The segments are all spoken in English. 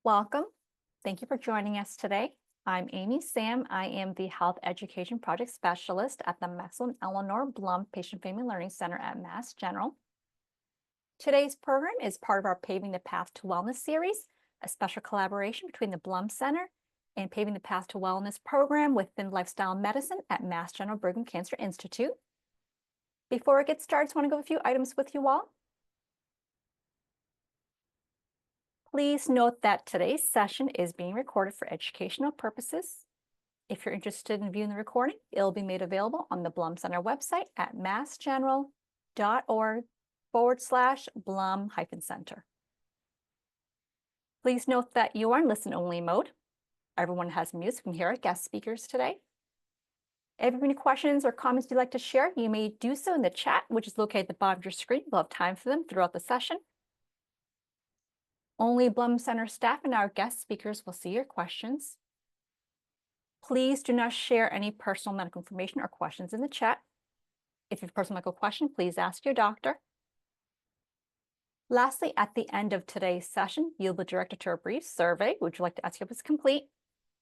Welcome. Thank you for joining us today. I'm Amy Sam. I am the Health Education Project Specialist at the Maxwell and Eleanor Blum Patient Family Learning Center at Mass General. Today's program is part of our Paving the Path to Wellness series, a special collaboration between the Blum Center and Paving the Path to Wellness program within Lifestyle Medicine at Mass General Brigham Cancer Institute. Before I get started, I just want to go over a few items with you all. Please note that today's session is being recorded for educational purposes. If you're interested in viewing the recording, it'll be made available on the Blum Center website at massgeneral.org/Blum-Center. Please note that you are in listen-only mode. Everyone has music and hear our guest speakers today. If you have any questions or comments you'd like to share, you may do so in the chat, which is located at the bottom of your screen. We'll have time for them throughout the session. Only Blum Center staff and our guest speakers will see your questions. Please do not share any personal medical information or questions in the chat. If you have a personal medical question, please ask your doctor. Lastly, at the end of today's session, you'll be directed to a brief survey, which we'd like to ask you if it's complete.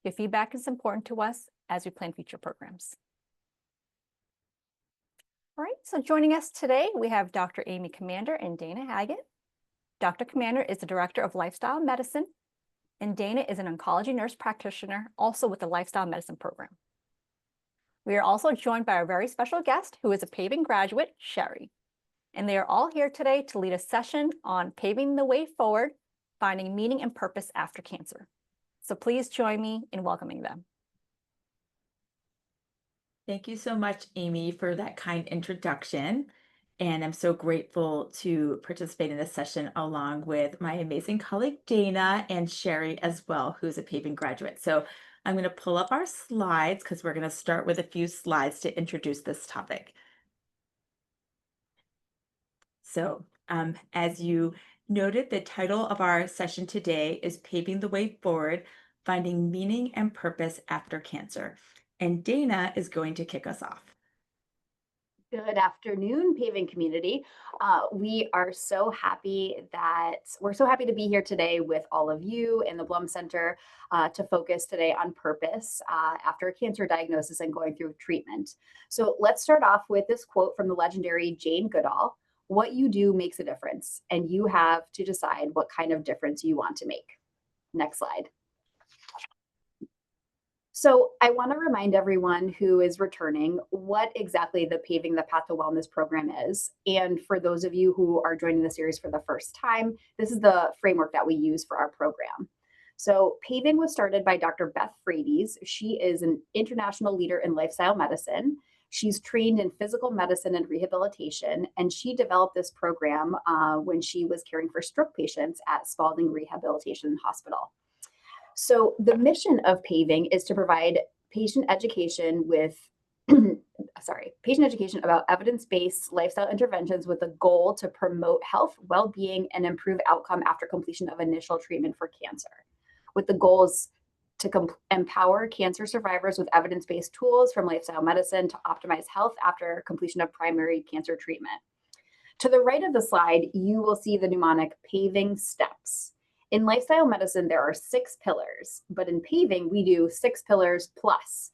Your feedback is important to us as we plan future programs. All right, so joining us today, we have Dr. Amy Commander and Dana Haggett. Dr. Commander is the Director of Lifestyle Medicine, and Dana is an oncology nurse practitioner, also with the Lifestyle Medicine program. We are also joined by our very special guest, who is a PAVING graduate, Sherry. And they are all here today to lead a session on paving the way forward, finding meaning and purpose after cancer. So please join me in welcoming them. Thank you so much, Amy, for that kind introduction. And I'm so grateful to participate in this session along with my amazing colleague, Dana, and Sherry as well, who's a PAVING graduate. So I'm going to pull up our slides because we're going to start with a few slides to introduce this topic. So as you noted, the title of our session today is Paving the Way Forward, Finding Meaning and Purpose After Cancer. And Dana is going to kick us off. Good afternoon, Paving community. We are so happy to be here today with all of you in the Blum Center to focus today on purpose after a cancer diagnosis and going through treatment. So let's start off with this quote from the legendary Jane Goodall: "What you do makes a difference, and you have to decide what kind of difference you want to make." Next slide. So I want to remind everyone who is returning what exactly the Paving the Path to Wellness program is. And for those of you who are joining the series for the first time, this is the framework that we use for our program. So Paving was started by Dr. Beth Frades. She is an international leader in lifestyle medicine. She's trained in physical medicine and rehabilitation, and she developed this program when she was caring for stroke patients at Spalding Rehabilitation Hospital. So the mission of Paving is to provide patient education about evidence-based lifestyle interventions with the goal to promote health, well-being, and improve outcome after completion of initial treatment for cancer, with the goals to empower cancer survivors with evidence-based tools from lifestyle medicine to optimize health after completion of primary cancer treatment. To the right of the slide, you will see the mnemonic PAVING steps. In lifestyle medicine, there are 6 pillars, but in Paving, we do 6 pillars plus.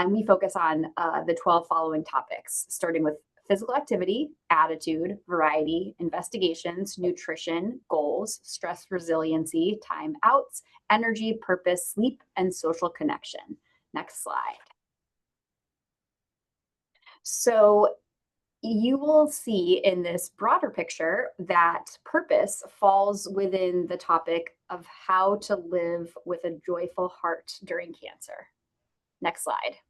We focus on the 12 following topics, starting with physical activity, attitude, variety, investigations, nutrition, goals, stress resiliency, time outs, energy, purpose, sleep, and social connection. Next slide. So you will see in this broader picture that purpose falls within the topic of how to live with a joyful heart during cancer. Next slide.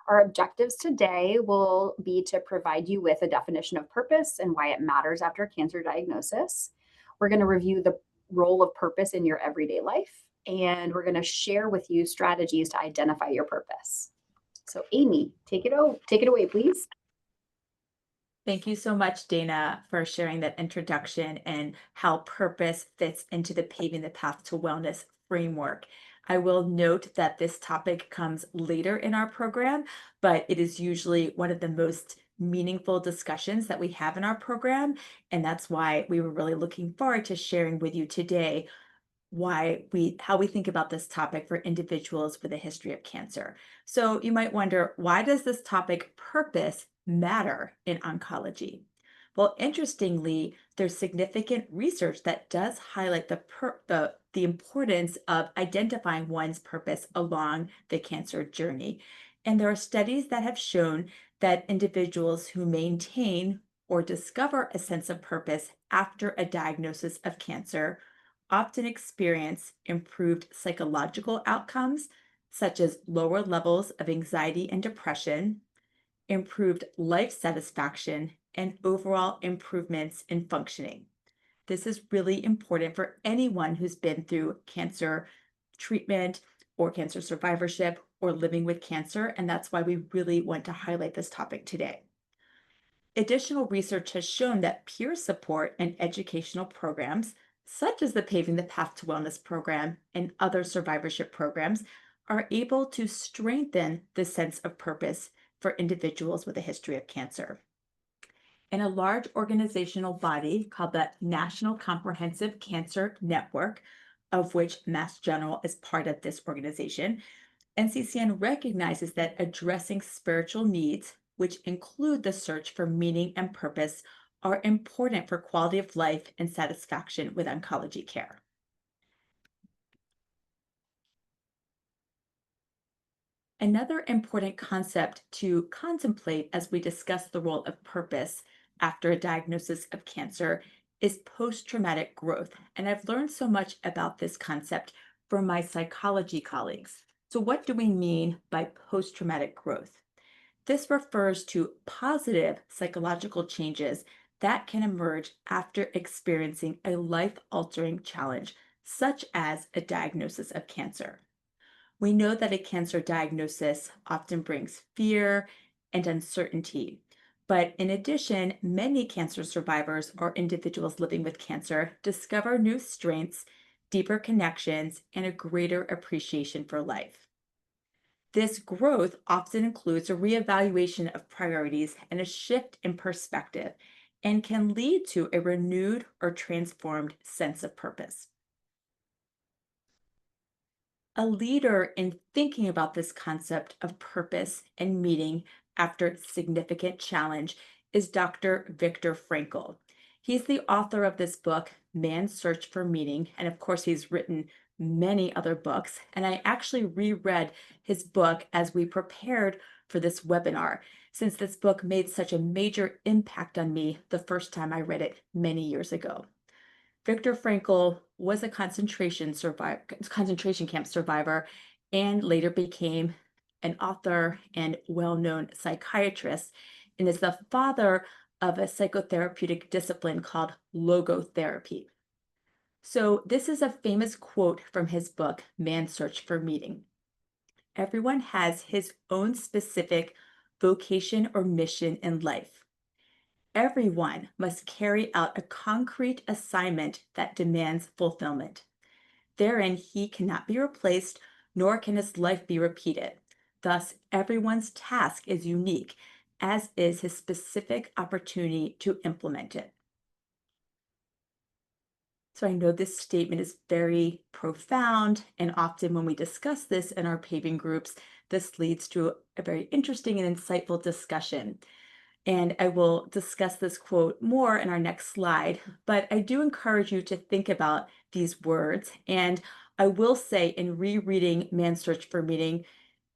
Our objectives today will be to provide you with a definition of purpose and why it matters after cancer diagnosis. We're going to review the role of purpose in your everyday life, and we're going to share with you strategies to identify your purpose. So Amy, take it away, please. Thank you so much, Dana, for sharing that introduction and how purpose fits into the Paving the Path to Wellness framework. I will note that this topic comes later in our program, but it is usually one of the most meaningful discussions that we have in our program. And that's why we were really looking forward to sharing with you today how we think about this topic for individuals with a history of cancer. So you might wonder, why does this topic purpose matter in oncology? Well, interestingly, there's significant research that does highlight the importance of identifying one's purpose along the cancer journey. And there are studies that have shown that individuals who maintain or discover a sense of purpose after a diagnosis of cancer often experience improved psychological outcomes, such as lower levels of anxiety and depression, improved life satisfaction, and overall improvements in functioning. This is really important for anyone who's been through cancer treatment or cancer survivorship or living with cancer, and that's why we really want to highlight this topic today. Additional research has shown that peer support and educational programs, such as the Paving the Path to Wellness program and other survivorship programs, are able to strengthen the sense of purpose for individuals with a history of cancer. And a large organizational body called the National Comprehensive Cancer Network, of which Mass General is part of this organization, NCCN recognizes that addressing spiritual needs, which include the search for meaning and purpose, are important for quality of life and satisfaction with oncology care. Another important concept to contemplate as we discuss the role of purpose after a diagnosis of cancer is post-traumatic growth. And I've learned so much about this concept from my psychology colleagues. So what do we mean by post-traumatic growth? This refers to positive psychological changes that can emerge after experiencing a life-altering challenge, such as a diagnosis of cancer. We know that a cancer diagnosis often brings fear and uncertainty. But in addition, many cancer survivors or individuals living with cancer discover new strengths, deeper connections, and a greater appreciation for life. This growth often includes a reevaluation of priorities and a shift in perspective, and can lead to a renewed or transformed sense of purpose. A leader in thinking about this concept of purpose and meaning after significant challenge is Dr. Viktor Frankl. He's the author of this book, Man's Search for Meaning, and of course, he's written many other books. And I actually reread his book as we prepared for this webinar, since this book made such a major impact on me the first time I read it many years ago. Viktor Frankl was a concentration camp survivor and later became an author and well-known psychiatrist, and is the father of a psychotherapeutic discipline called logotherapy. So this is a famous quote from his book, Man's Search for Meaning. Everyone has his own specific vocation or mission in life. Everyone must carry out a concrete assignment that demands fulfillment. Therein, he cannot be replaced, nor can his life be repeated. Thus, everyone's task is unique, as is his specific opportunity to implement it. So I know this statement is very profound, and often when we discuss this in our paving groups, this leads to a very interesting and insightful discussion. And I will discuss this quote more in our next slide, but I do encourage you to think about these words. And I will say, in rereading Man's Search for Meaning,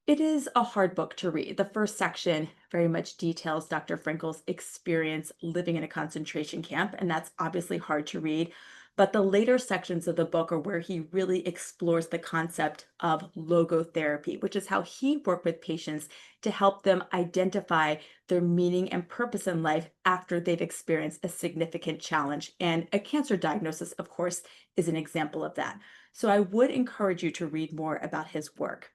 it is a hard book to read. The first section very much details Dr. Frankl's experience living in a concentration camp, and that's obviously hard to read. But the later sections of the book are where he really explores the concept of logotherapy, which is how he worked with patients to help them identify their meaning and purpose in life after they've experienced a significant challenge. And a cancer diagnosis, of course, is an example of that. So I would encourage you to read more about his work.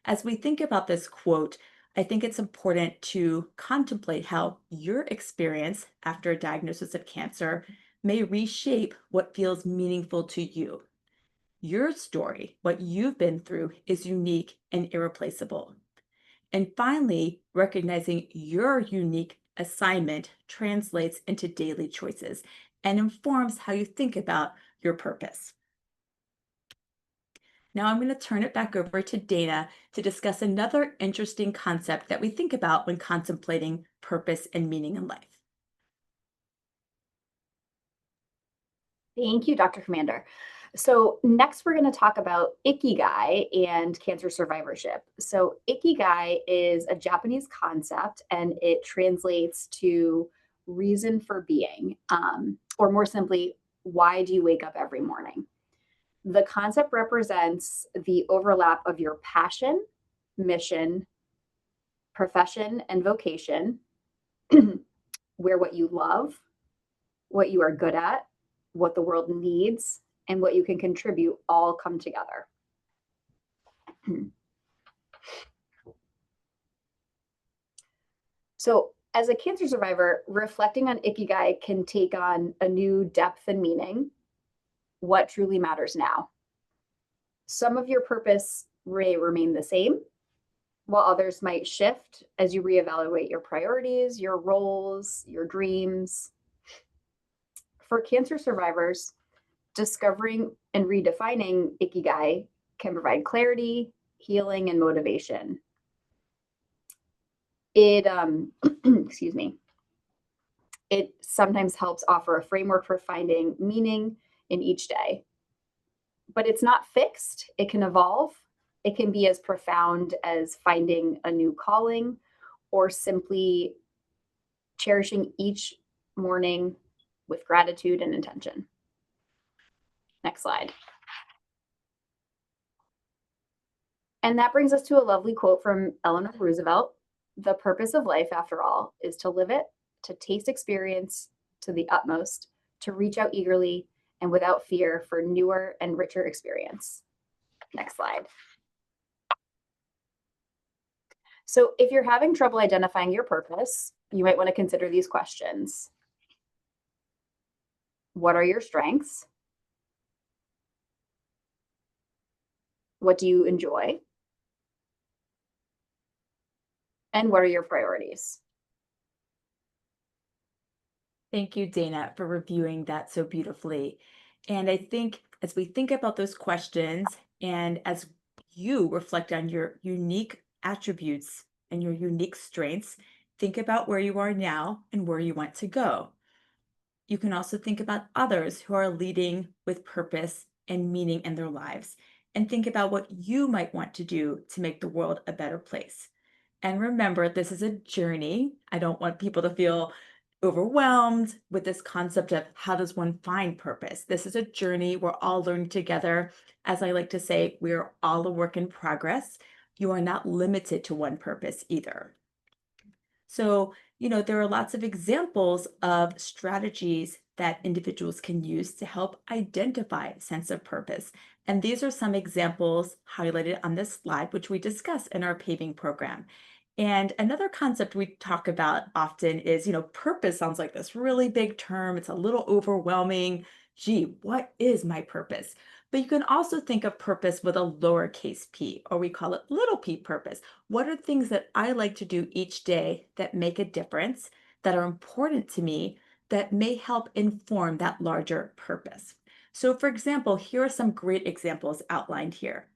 As we think about this quote, I think it's important to contemplate how your experience after a diagnosis of cancer may reshape what feels meaningful to you. Your story, what you've been through, is unique and irreplaceable. And finally, recognizing your unique assignment translates into daily choices and informs how you think about your purpose. Now I'm going to turn it back over to Dana to discuss another interesting concept that we think about when contemplating purpose and meaning in life. Thank you, Dr. Commander. So next we're going to talk about ikigai and cancer survivorship. So ikigai is a Japanese concept and it translates to reason for being, or more simply, why do you wake up every morning? The concept represents the overlap of your passion, mission, profession, and vocation, where what you love, what you are good at, what the world needs, and what you can contribute all come together. So, as a cancer survivor, reflecting on ikigai can take on a new depth and meaning. What truly matters now? Some of your purpose may remain the same, while others might shift as you reevaluate your priorities, your roles, your dreams. For cancer survivors, discovering and redefining ikigai can provide clarity, healing, and motivation. It excuse me. It sometimes helps offer a framework for finding meaning in each day. But it's not fixed. It can evolve. It can be as profound as finding a new calling or simply cherishing each morning with gratitude and intention. Next slide. And that brings us to a lovely quote from Eleanor Roosevelt. The purpose of life, after all, is to live it, to taste experience to the utmost, to reach out eagerly and without fear for newer and richer experience. Next slide. So if you're having trouble identifying your purpose, you might want to consider these questions. What are your strengths? What do you enjoy? And what are your priorities? Thank you, Dana, for reviewing that so beautifully. And I think as we think about those questions and as you reflect on your unique attributes and your unique strengths, think about where you are now and where you want to go. You can also think about others who are leading with purpose and meaning in their lives, and think about what you might want to do to make the world a better place. And remember, this is a journey. I don't want people to feel overwhelmed with this concept of how does one find purpose. This is a journey. We're all learning together. As I like to say, we're all a work in progress. You are not limited to one purpose either. So, there are lots of examples of strategies that individuals can use to help identify a sense of purpose. And these are some examples highlighted on this slide, which we discuss in our paving program. And another concept we talk about often is, purpose sounds like this really big term. It's a little overwhelming. Gee, what is my purpose? But you can also think of purpose with a lowercase p, or we call it little p purpose. What are things that I like to do each day that make a difference, that are important to me, that may help inform that larger purpose? So for example, here are some great examples outlined here.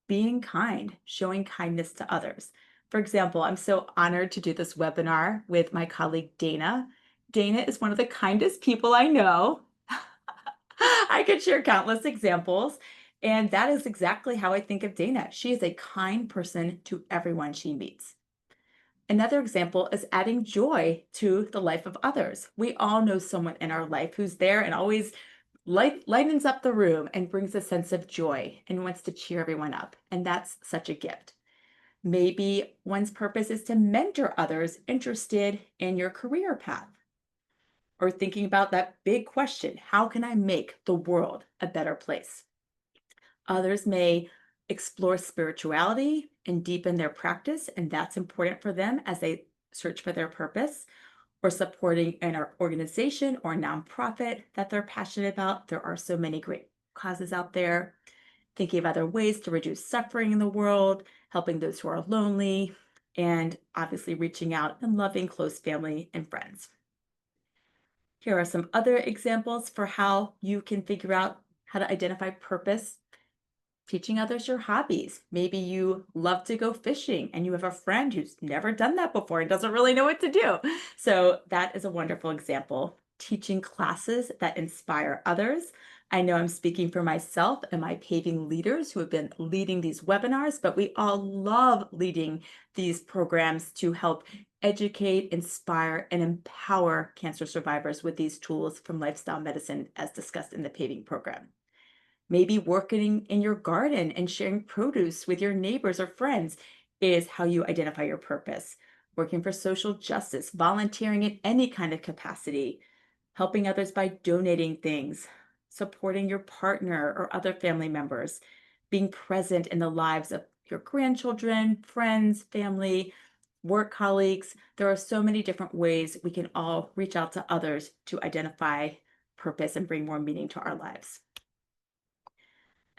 Being kind, showing kindness to others. For example, I'm so honored to do this webinar with my colleague Dana. Dana is one of the kindest people I know. I could share countless examples, and that is exactly how I think of Dana. She is a kind person to everyone she meets. Another example is adding joy to the life of others. We all know someone in our life who's there and always lightens up the room and brings a sense of joy and wants to cheer everyone up, and that's such a gift. Maybe one's purpose is to mentor others interested in your career path, or thinking about that big question, how can I make the world a better place? Others may explore spirituality and deepen their practice, and that's important for them as they search for their purpose, or supporting an organization or nonprofit that they're passionate about. There are so many great causes out there. Thinking of other ways to reduce suffering in the world, helping those who are lonely, and obviously reaching out and loving close family and friends. Here are some other examples for how you can figure out how to identify purpose. Teaching others your hobbies. Maybe you love to go fishing and you have a friend who's never done that before and doesn't really know what to do. So that is a wonderful example. Teaching classes that inspire others. I know I'm speaking for myself and my paving leaders who have been leading these webinars, but we all love leading these programs to help educate, inspire, and empower cancer survivors with these tools from lifestyle medicine as discussed in the paving program. Maybe working in your garden and sharing produce with your neighbors or friends is how you identify your purpose. Working for social justice, volunteering in any kind of capacity, helping others by donating things, supporting your partner or other family members, being present in the lives of your grandchildren, friends, family, work colleagues. There are so many different ways we can all reach out to others to identify purpose and bring more meaning to our lives.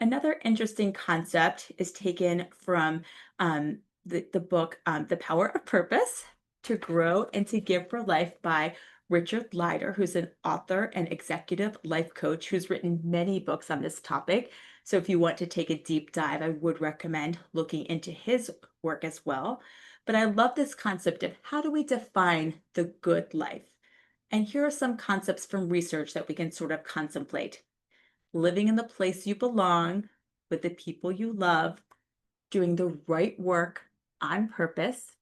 Another interesting concept is taken from the book The Power of Purpose to Grow and to Give for Life by Richard Leider, who's an author and executive life coach who's written many books on this topic. So if you want to take a deep dive, I would recommend looking into his work as well. But I love this concept of how do we define the good life? And here are some concepts from research that we can sort of contemplate. Living in the place you belong, with the people you love, doing the right work on purpose.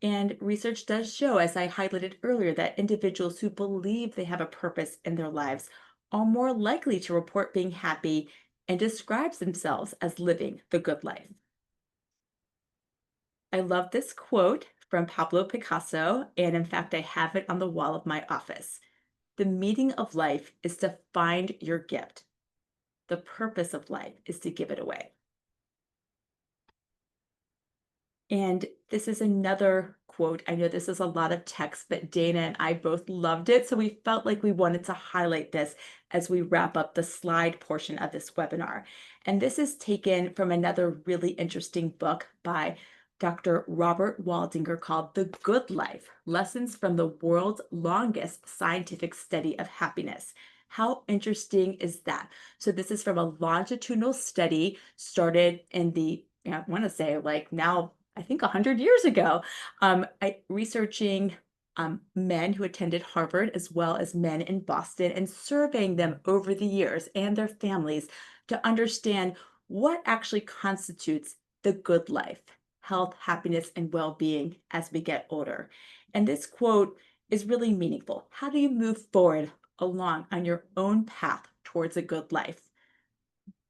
And research does show, as I highlighted earlier, that individuals who believe they have a purpose in their lives are more likely to report being happy and describes themselves as living the good life. I love this quote from Pablo Picasso, and in fact, I have it on the wall of my office. The meaning of life is to find your gift. The purpose of life is to give it away. And this is another quote. I know this is a lot of text, but Dana and I both loved it. So we felt like we wanted to highlight this as we wrap up the slide portion of this webinar. And this is taken from another really interesting book by Dr. Robert Waldinger called The Good Life, Lessons from the World's Longest Scientific Study of Happiness. How interesting is that? So this is from a longitudinal study started in the, I want to say like now, I think 100 years ago, researching men who attended Harvard as well as men in Boston and surveying them over the years and their families to understand what actually constitutes the good life, health, happiness, and well-being as we get older. And this quote is really meaningful. How do you move forward along on your own path towards a good life?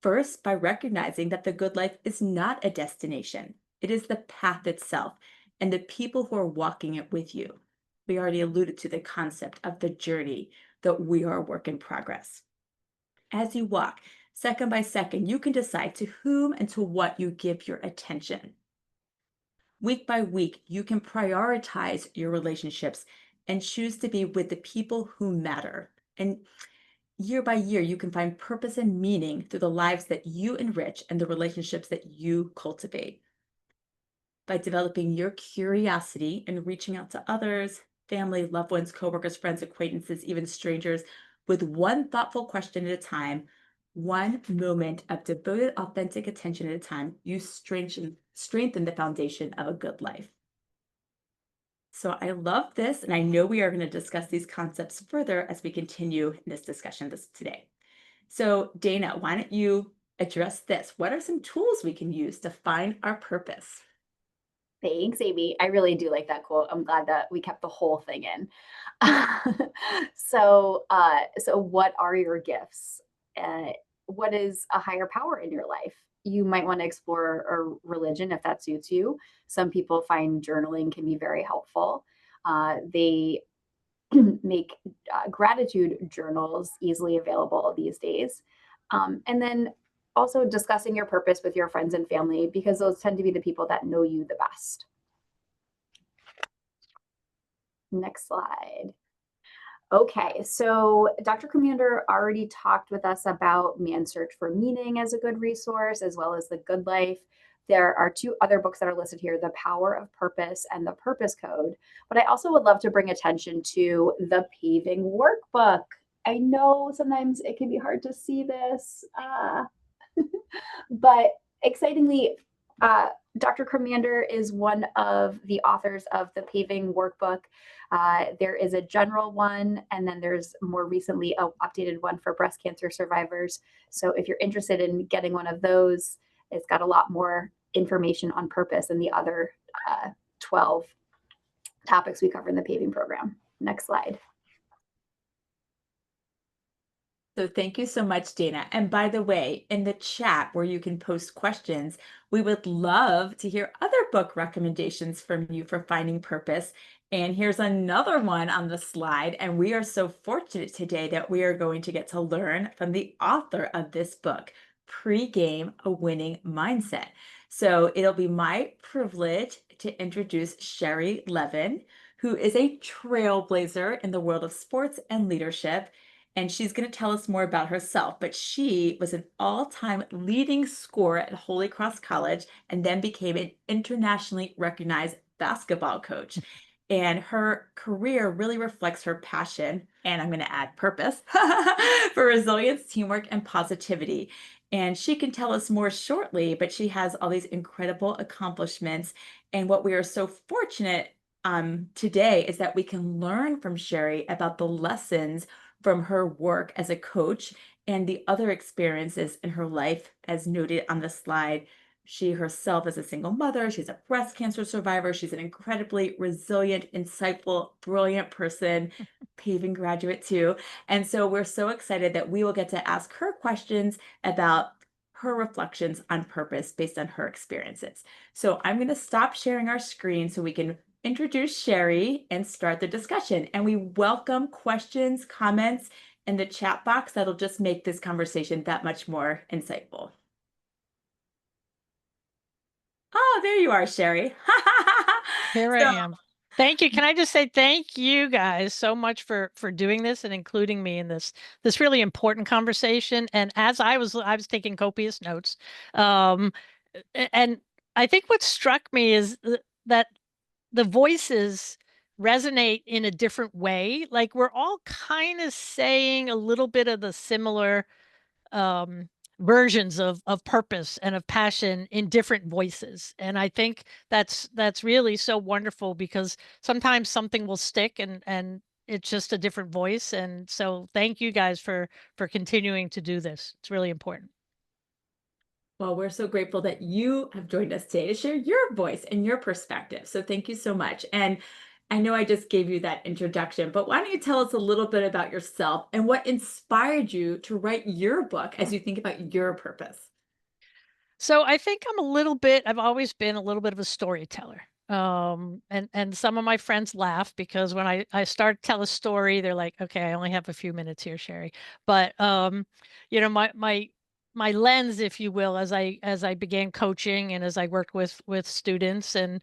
First, by recognizing that the good life is not a destination. It is the path itself and the people who are walking it with you. We already alluded to the concept of the journey, that we are a work in progress. As you walk, second by second, you can decide to whom and to what you give your attention. Week by week, you can prioritize your relationships and choose to be with the people who matter. And year by year, you can find purpose and meaning through the lives that you enrich and the relationships that you cultivate. By developing your curiosity and reaching out to others, family, loved ones, coworkers, friends, acquaintances, even strangers, with one thoughtful question at a time, one moment of devoted, authentic attention at a time, you strengthen the foundation of a good life. So I love this, and I know we are going to discuss these concepts further as we continue in this discussion today. So Dana, why don't you address this? What are some tools we can use to find our purpose? Thanks, Amy. I really do like that quote. I'm glad that we kept the whole thing in. So what are your gifts? What is a higher power in your life? You might want to explore a religion if that suits you. Some people find journaling can be very helpful. They make gratitude journals easily available these days. And then also discussing your purpose with your friends and family, because those tend to be the people that know you the best. Next slide. Okay, so Dr. Commander already talked with us about Man's Search for Meaning as a good resource, as well as The Good Life. There are two other books that are listed here, The Power of Purpose and The Purpose Code. But I also would love to bring attention to the Paving Workbook. I know sometimes it can be hard to see this, but excitingly, Dr. Commander is one of the authors of the Paving Workbook. There is a general one, and then there's more recently an updated one for breast cancer survivors. So if you're interested in getting one of those, it's got a lot more information on purpose than the other 12 topics we cover in the paving program. Next slide. So thank you so much, Dana. And by the way, in the chat where you can post questions, we would love to hear other book recommendations from you for finding purpose. And here's another one on the slide. And we are so fortunate today that we are going to get to learn from the author of this book, Pre-Game, A Winning Mindset. So it'll be my privilege to introduce Sherry Levin, who is a trailblazer in the world of sports and leadership. And she's going to tell us more about herself, but she was an all-time leading scorer at Holy Cross College and then became an internationally recognized basketball coach. And her career really reflects her passion, and I'm going to add purpose, for resilience, teamwork, and positivity. And she can tell us more shortly, but she has all these incredible accomplishments. And what we are so fortunate today is that we can learn from Sherry about the lessons from her work as a coach and the other experiences in her life, as noted on the slide. She herself is a single mother. She's a breast cancer survivor. She's an incredibly resilient, insightful, brilliant person, paving graduate too. And so we're so excited that we will get to ask her questions about her reflections on purpose based on her experiences. So I'm going to stop sharing our screen so we can introduce Sherry and start the discussion. And we welcome questions, comments in the chat box. That'll just make this conversation that much more insightful. Oh, there you are, Sherry. Here I am. Thank you. Can I just say thank you guys so much for doing this and including me in this really important conversation. And as I was taking copious notes, and I think what struck me is that the voices resonate in a different way. Like we're all kind of saying a little bit of the similar versions of purpose and of passion in different voices. And I think that's really so wonderful, because sometimes something will stick and it's just a different voice. And so thank you guys for continuing to do this. It's really important. Well, we're so grateful that you have joined us today to share your voice and your perspective. So thank you so much. And I know I just gave you that introduction, but why don't you tell us a little bit about yourself and what inspired you to write your book as you think about your purpose? So I think I've always been a little bit of a storyteller. And some of my friends laugh because when I start to tell a story, they're like, okay, I only have a few minutes here, Sherry. But, my lens, if you will, as I began coaching and as I worked with students and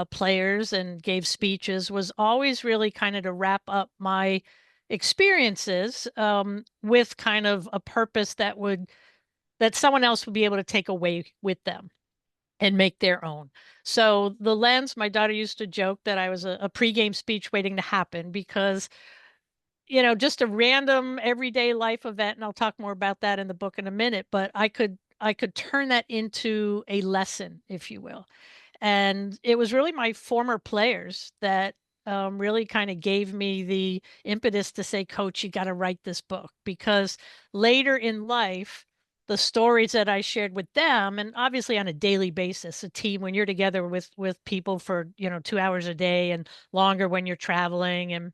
players and gave speeches, was always really kind of to wrap up my experiences with kind of a purpose that someone else would be able to take away with them and make their own. So the lens, my daughter used to joke that I was a pregame speech waiting to happen, because, just a random everyday life event, and I'll talk more about that in the book in a minute, but I could turn that into a lesson, if you will. And it was really my former players that really kind of gave me the impetus to say, Coach, you got to write this book, because later in life, the stories that I shared with them, and obviously on a daily basis, a team, when you're together with people for 2 hours a day and longer when you're traveling, and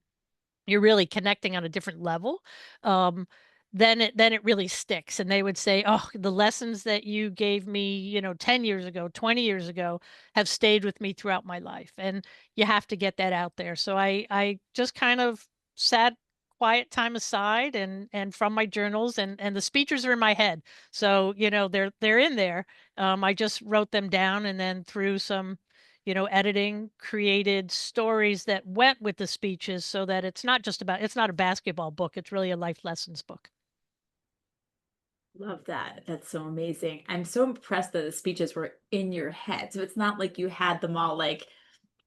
you're really connecting on a different level, then it really sticks. And they would say, oh, the lessons that you gave me 10 years ago, 20 years ago, have stayed with me throughout my life. And you have to get that out there. So I just kind of sat quiet time aside and from my journals, and the speeches are in my head, so they're in there. I just wrote them down, and then through some editing, created stories that went with the speeches, so that it's not a basketball book. It's really a life lessons book. Love that. That's so amazing. I'm so impressed that the speeches were in your head. So it's not like you had them all like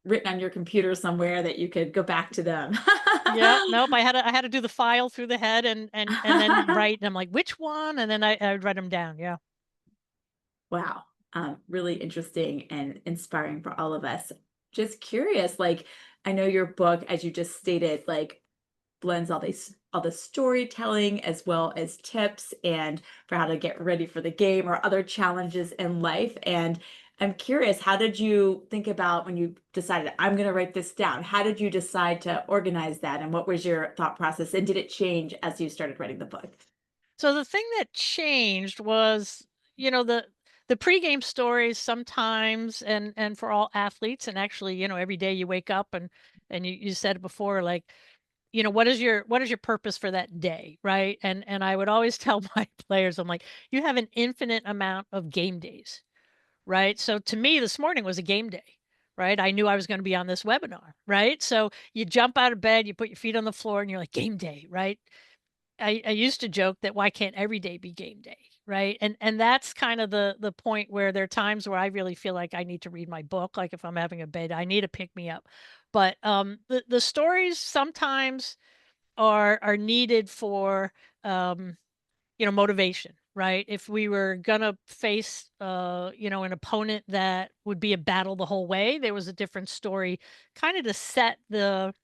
written on your computer somewhere that you could go back to them. Yeah, nope. I had to do the file through the head and then write. And I'm like, which one? And then I would write them down. Yeah. Wow. Really interesting and inspiring for all of us. Just curious, like I know your book, as you just stated, like blends all the storytelling as well as tips and for how to get ready for the game or other challenges in life. And I'm curious, how did you think about when you decided I'm going to write this down? How did you decide to organize that? And what was your thought process? And did it change as you started writing the book? So the thing that changed was, the pregame stories sometimes, and for all athletes, and actually, every day you wake up and you said it before, like, what is your purpose for that day, right? And I would always tell my players, I'm like, you have an infinite amount of game days, right? So to me, this morning was a game day, right? I knew I was going to be on this webinar, right? So you jump out of bed, you put your feet on the floor, and you're like, game day, right? I used to joke that why can't every day be game day, right? And that's kind of the point where there are times where I really feel like I need to read my book. Like if I'm having a bad, I need to pick me up. But the stories sometimes are needed for motivation, right? If we were gonna face an opponent that would be a battle the whole way, there was a different story, kind of to set the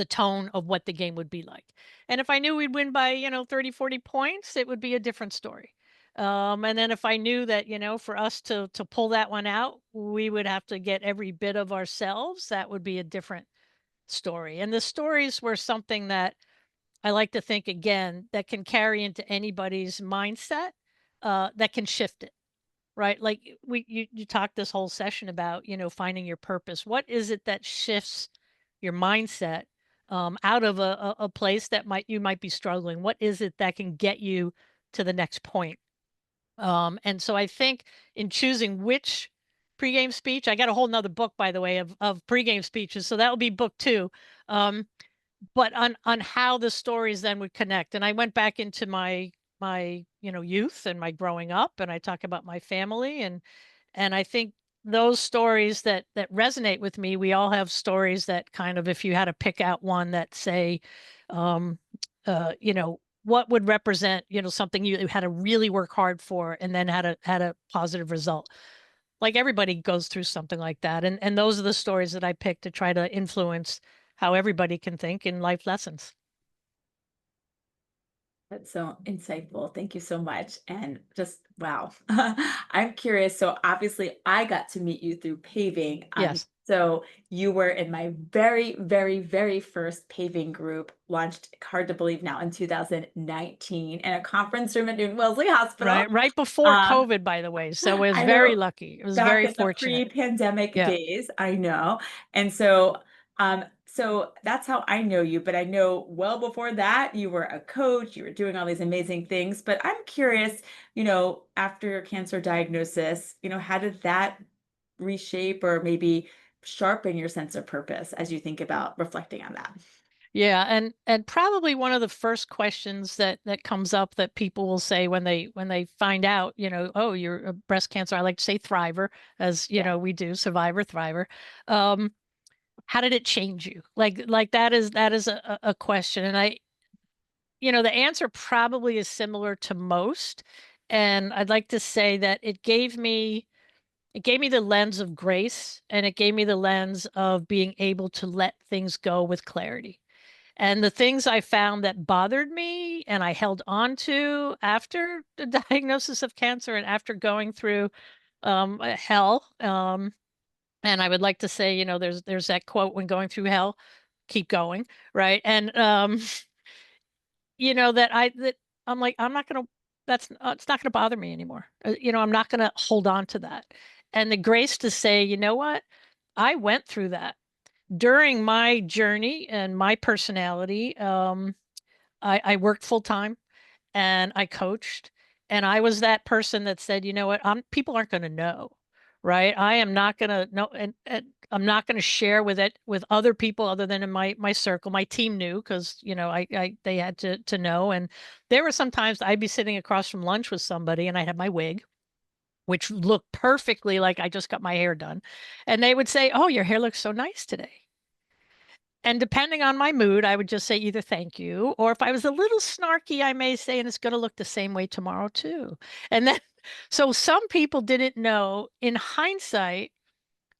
tone of what the game would be like. And if I knew we'd win by, 30, 40 points, it would be a different story. And then if I knew that, for us to pull that one out, we would have to get every bit of ourselves, that would be a different story. And the stories were something that I like to think again that can carry into anybody's mindset, that can shift it. Right? Like you talked this whole session about, finding your purpose. What is it that shifts your mindset out of a place that you might be struggling? What is it that can get you to the next point? And so I think in choosing which pregame speech, I got a whole nother book, by the way, of pregame speeches. So that will be book 2. Um, but on how the stories then would connect. And I went back into my youth and my growing up, and I talk about my family, and I think those stories that resonate with me, we all have stories that kind of, if you had to pick out one that say, um what would represent, something you had to really work hard for and then had a positive result. Like everybody goes through something like that. And those are the stories that I pick to try to influence how everybody can think in life lessons. That's so insightful. Thank you so much. And just wow. I'm curious. So obviously I got to meet you through paving. Yes. So you were in my very, very, very first paving group, launched, hard to believe now, in 2019 in a conference room at Newton Wellesley Hospital. Right before Um, COVID, by the way. So it was I very know, lucky. It was back very in the fortunate. pre-pandemic Yeah. days, I know. And so that's how I know you, but I know well before that you were a coach, you were doing all these amazing things. But I'm curious, after your cancer diagnosis, how did that reshape or maybe sharpen your sense of purpose as you think about reflecting on that? Yeah, and probably one of the first questions that comes up that people will say when they find out, oh, you're a breast cancer. I like to say thriver, as Yeah. we do, survivor, thriver. Um, how did it change you? Like that is a question. And the answer probably is similar to most. And I'd like to say that it gave me the lens of grace, and it gave me the lens of being able to let things go with clarity. And the things I found that bothered me and I held on to after the diagnosis of cancer and after going through hell. And I would like to say, there's that quote, when going through hell, keep going, right? And that I'm like, I'm not gonna, it's not gonna bother me anymore. I'm not gonna hold on to that. And the grace to say, you know what, I went through that during my journey and my personality. I worked full time and I coached, and I was that person that said, you know what, people aren't going to know, right? I am not going to know. And I'm not going to share with it with other people other than in my circle. My team knew because, you know, they had to know. And there were some times I'd be sitting across from lunch with somebody and I had my wig, which looked perfectly like I just got my hair done. And they would say, "Oh, your hair looks so nice today." And depending on my mood, I would just say either thank you, or if I was a little snarky, I may say, and it's going to look the same way tomorrow too. And then, so some people didn't know. In hindsight,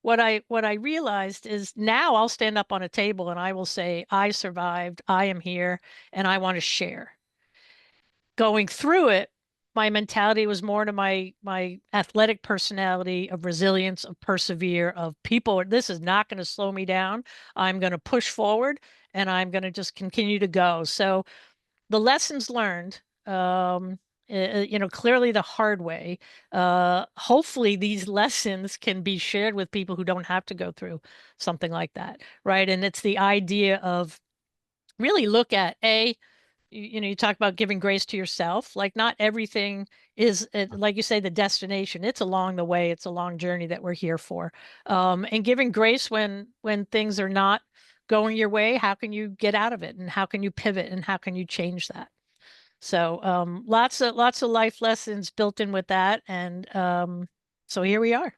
what I realized is now I'll stand up on a table and I will say, I survived, I am here, and I want to share. Going through it, my mentality was more to my athletic personality of resilience, of persevere, of people. This is not going to slow me down. I'm going to push forward and I'm going to just continue to go. So the lessons learned, you know, clearly the hard way. Hopefully these lessons can be shared with people who don't have to go through something like that, right? And it's the idea of really look at you know, you talk about giving grace to yourself. Like not everything is, like you say, the destination. It's along the way. It's a long journey that we're here for. And giving grace when things are not going your way. How can you get out of it, and how can you pivot, and how can you change that? So lots of life lessons built in with that, and so here we are.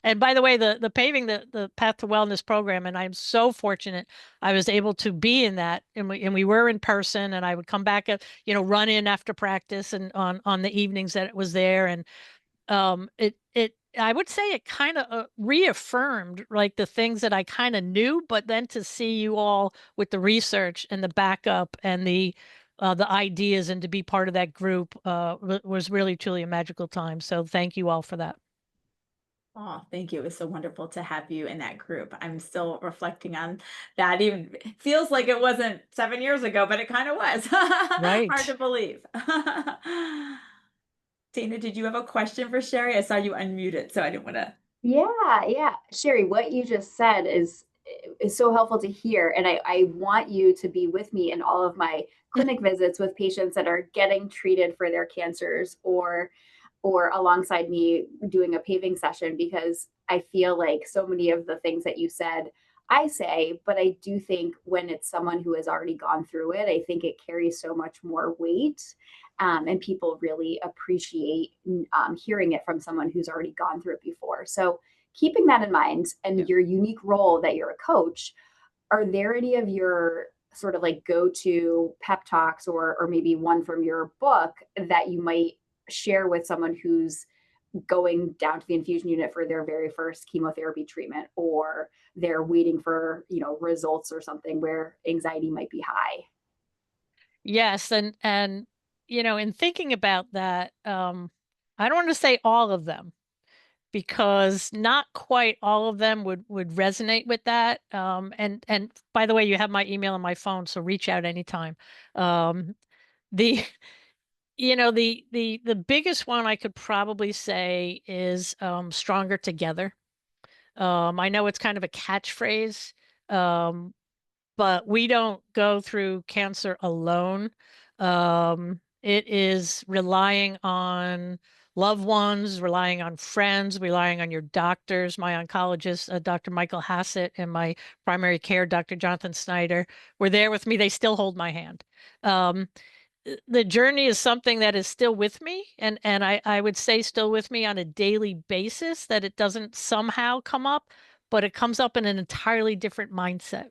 And by the way, the paving the path to wellness program, and I'm so fortunate I was able to be in that, and we were in person, and I would come back at, you know, run in after practice and on the evenings that it was there, and it I would say it kind of reaffirmed like the things that I kind of knew, but then to see you all with the research and the backup and the ideas, and to be part of that group was really truly a magical time. So thank you all for that. Oh, thank you. It was so wonderful to have you in that group. I'm still reflecting on that. Even it feels like it wasn't 7 years ago, but it kind of was. Hard Right. to believe. Dana, did you have a question for Sherry? I saw you unmuted, so I didn't want to. Yeah, yeah. Sherry, what you just said is so helpful to hear. And I want you to be with me in all of my clinic visits with patients that are getting treated for their cancers, or alongside me doing a paving session, because I feel like so many of the things that you said I say, but I do think when it's someone who has already gone through it, I think it carries so much more weight. And people really appreciate hearing it from someone who's already gone through it before. So, keeping that in mind and Yeah. your unique role that you're a coach, are there any of your sort of like go to pep talks, or maybe one from your book that you might share with someone who's going down to the infusion unit for their very first chemotherapy treatment, or they're waiting for, results or something where anxiety might be high? Yes, and you know, in thinking about that, I don't want to say all of them, because not quite all of them would resonate with that. And by the way, you have my email and my phone, so reach out anytime. The you know, the biggest one I could probably say is stronger together. I know it's kind of a catchphrase, um, but we don't go through cancer alone. It is relying on loved ones, relying on friends, relying on your doctors. My oncologist, Dr. Michael Hassett, and my primary care, Dr. Jonathan Snyder, were there with me. They still hold my hand. The journey is something that is still with me, and I would say still with me on a daily basis, that it doesn't somehow come up, but it comes up in an entirely different mindset.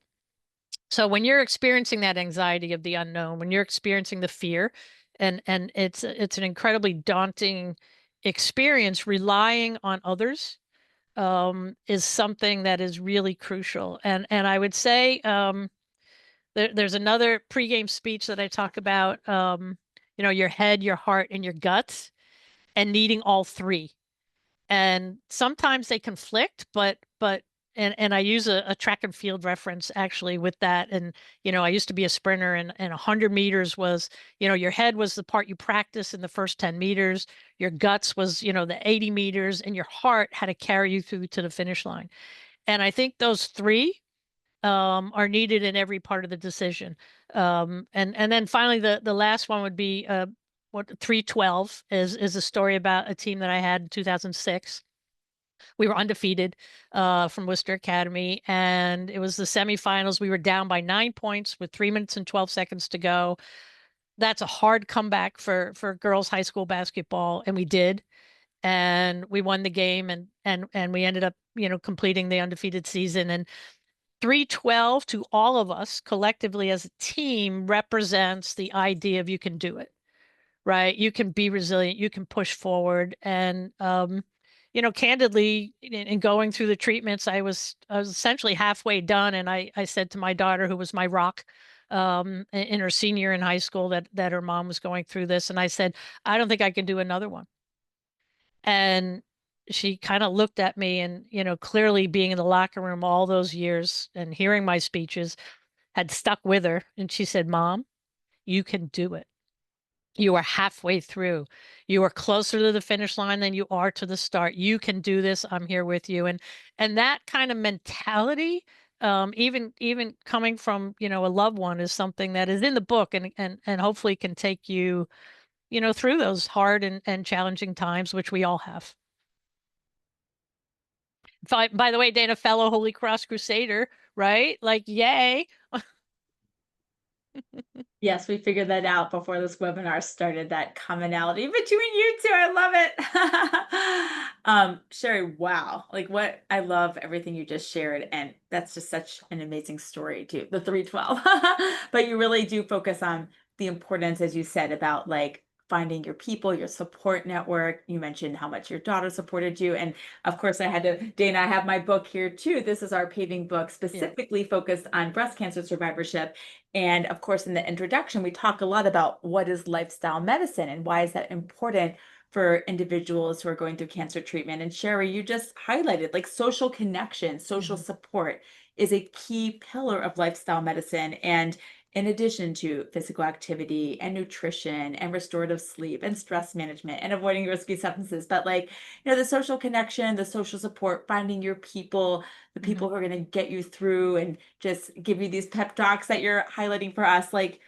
So when you're experiencing that anxiety of the unknown, when you're experiencing the fear, and it's an incredibly daunting experience, relying on others is something that is really crucial. And I would say there's another pregame speech that I talk about, you know, your head, your heart, and your guts, and needing all three. And sometimes they conflict, but and I use a track and field reference actually with that. And you know, I used to be a sprinter, and 100 meters was, you know, your head was the part you practice in the first 10 meters, your guts was, you know, the 80 meters, and your heart had to carry you through to the finish line. And I think those three are needed in every part of the decision. And then finally, the last one would be what 312 is a story about a team that I had in 2006. We were undefeated from Worcester Academy, and it was the semifinals. We were down by 9 points with 3 minutes and 12 seconds to go. That's a hard comeback for girls high school basketball, and we did. And we won the game, and we ended up, completing the undefeated season. And 312 to all of us collectively as a team represents the idea of you can do it, right? You can be resilient, you can push forward. And candidly, in going through the treatments, I was essentially halfway done, and I said to my daughter, who was my rock, in her senior year in high school, that her mom was going through this, and I said, I don't think I can do another one. And she kind of looked at me, and, clearly being in the locker room all those years and hearing my speeches had stuck with her. And she said, Mom, you can do it. You are halfway through. You are closer to the finish line than you are to the start. You can do this. I'm here with you. And that kind of mentality, even coming from, a loved one, is something that is in the book, and hopefully can take you, through those hard and challenging times, which we all have. By the way, Dana, fellow Holy Cross Crusader, right? Like, yay. Yes, we figured that out before this webinar started, that commonality between you two. I love it. Sherry, wow. Like, what, I love everything you just shared. And that's just such an amazing story too, the 312. But you really do focus on the importance, as you said, about like finding your people, your support network. You mentioned how much your daughter supported you. And of course, Dana, I have my book here too. This is our paving book, specifically focused on breast cancer survivorship. And of course, in the introduction, we talk a lot about what is lifestyle medicine and why is that important for individuals who are going through cancer treatment. And Sherry, you just highlighted like social connection, social support is a key pillar of lifestyle medicine. And in addition to physical activity and nutrition and restorative sleep and stress management and avoiding risky substances, but like, the social connection, the social support, finding your people, the people who are going to get you through and just give you these pep talks that you're highlighting for us, like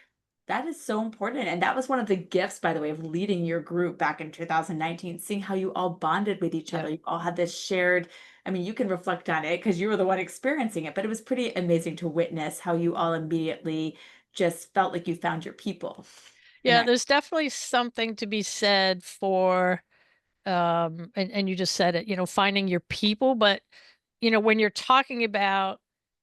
that is so important. And that was one of the gifts, by the way, of leading your group back in 2019, seeing how you all bonded with each other. You all had this shared, I mean, you can reflect on it because you were the one experiencing it, but it was pretty amazing to witness how you all immediately just felt like you found your people. Yeah, there's definitely something to be said for, and you just said it, finding your people. But, when you're talking about